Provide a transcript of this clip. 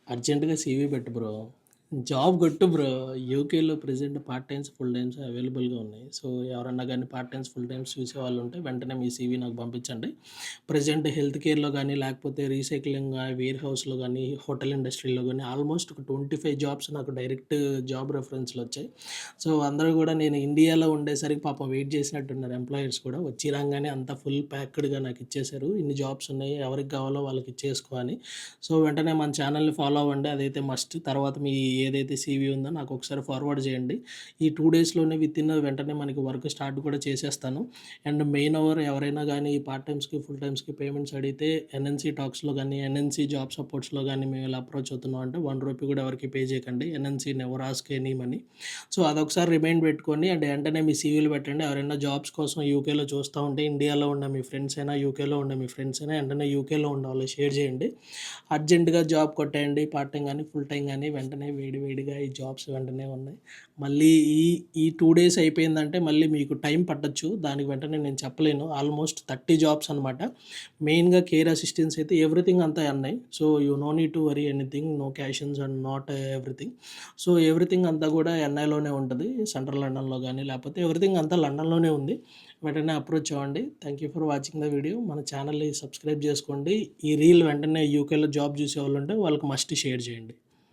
అర్జెంట్‌గా సీవీ పెట్టు bro. Job కొట్టు బ్రో. యూకేలో present part times, full times అవైలబుల్‌గా ఉన్నాయి. సో, ఎవరన్నా గానీ పార్ట్ టైమ్స్, ఫుల్ టైమ్స్ చూసేవాళ్ళుంటే వెంటనే మీ సీవీ నాకు పంపించండి. ప్రెజెంట్ హెల్త్ కేర్‌లో గానీ, లేకపోతే రీసైక్లింగ్ వేర్ హౌస్‌లో గానీ, హోటల్ ఇండస్ట్రీలో గానీ ఆల్మోస్ట్ ఒక 25 జాబ్స్ నాకు డైరెక్ట్ జాబ్ రెఫరెన్స్‌లొచ్చాయి. సో, అందరూ గూడా నేను ఇండియాలో ఉండేసరికి పాపం వెయిట్ చేసినట్టున్నారు ఎంప్లాయర్స్ కూడా. వచ్చి రాంగానే అంతా ఫుల్ ప్యాక్డ్‌గా నాకిచ్చేశారు. ఇన్ని జాబ్స్ ఉన్నాయి. ఎవరికి కావాలో వాళ్ళకి ఇచ్చేసుకో అని. సో, వెంటనే మన ఛానల్‌ని ఫాలో అవ్వండి. అదైతే మస్ట్. తర్వాత మీ ఏదైతే సీవీ ఉందో నాకు ఒకసారి ఫార్వర్డ్ చేయండి. ఈ 2 డేస్‌లోనే వితిన్ వెంటనే మనకి వర్క్ స్టార్ట్ కూడా చేసేస్తాను. అండ్ మెయిన్ ఎవరైనా గానీ పార్ట్ టైమ్స్‌కి, ఫుల్ టైమ్స్‌కి పేమెంట్స్ అడిగితే ఎన్ఎన్‌సీ టాక్స్‌లో గానీ, ఎన్ఎన్‌సీ జాబ్ సపోర్ట్స్‌లో గానీ మేము ఇలా అప్రోచ్ అవుతున్నాం అంటే ₹1 కూడా ఎవరికీ పే చేయకండి. NNC never ask any money. So, అదొకసారి రిమైండ్ పెట్టుకోండి. అండ్ వెంటనే మీ సీవీలు పెట్టండి. ఎవరైనా జాబ్స్ కోసం యూకేలో చూస్తా ఉంటే ఇండియాలో ఉన్న మీ ఫ్రెండ్స్ అయినా, యూకేలో ఉన్న మీ ఫ్రెండ్స్ అయినా వెంటనే యూకేలో ఉన్న వాళ్ళు షేర్ చేయండి. అర్జెంట్‌గా జాబ్ కొట్టేయండి. పార్ట్ టైమ్ గానీ, ఫుల్ టైమ్ గానీ వెంటనే వేడి వేడిగా ఈ జాబ్స్ వెంటనే ఉన్నాయి. మళ్ళీ ఈ ఈ 2 డేస్ అయిపోయిందంటే మళ్ళీ మీకు టైం పట్టొచ్చు. దానికి వెంటనే నేను చెప్పలేను. ఆల్మోస్ట్ 30 జాబ్స్ అనమాట. మెయిన్‌గా కేర్ అసిస్టెన్స్ అయితే ఎవ్రీథింగ్ అంతా ఉన్నాయి. So, you no need to worry anything. No cautions and not everything. So, everything అంతా కూడా ఎన్ఐలోనే ఉంటది. సెంట్రల్ లండన్‌లో గానీ, లేకపోతే ఎవ్రీథింగ్ అంతా లండన్‌లోనే ఉంది. వెంటనే అప్రోచ్ అవ్వండి. Thank you for watching the video. మన ఛానల్‌ని సబ్స్క్రైబ్ చేసుకోండి. ఈ రీల్ వెంటనే యూకేలో జాబ్ చూసేవాళ్ళుంటే వాళ్ళకి మస్ట్ షేర్ చేయండి.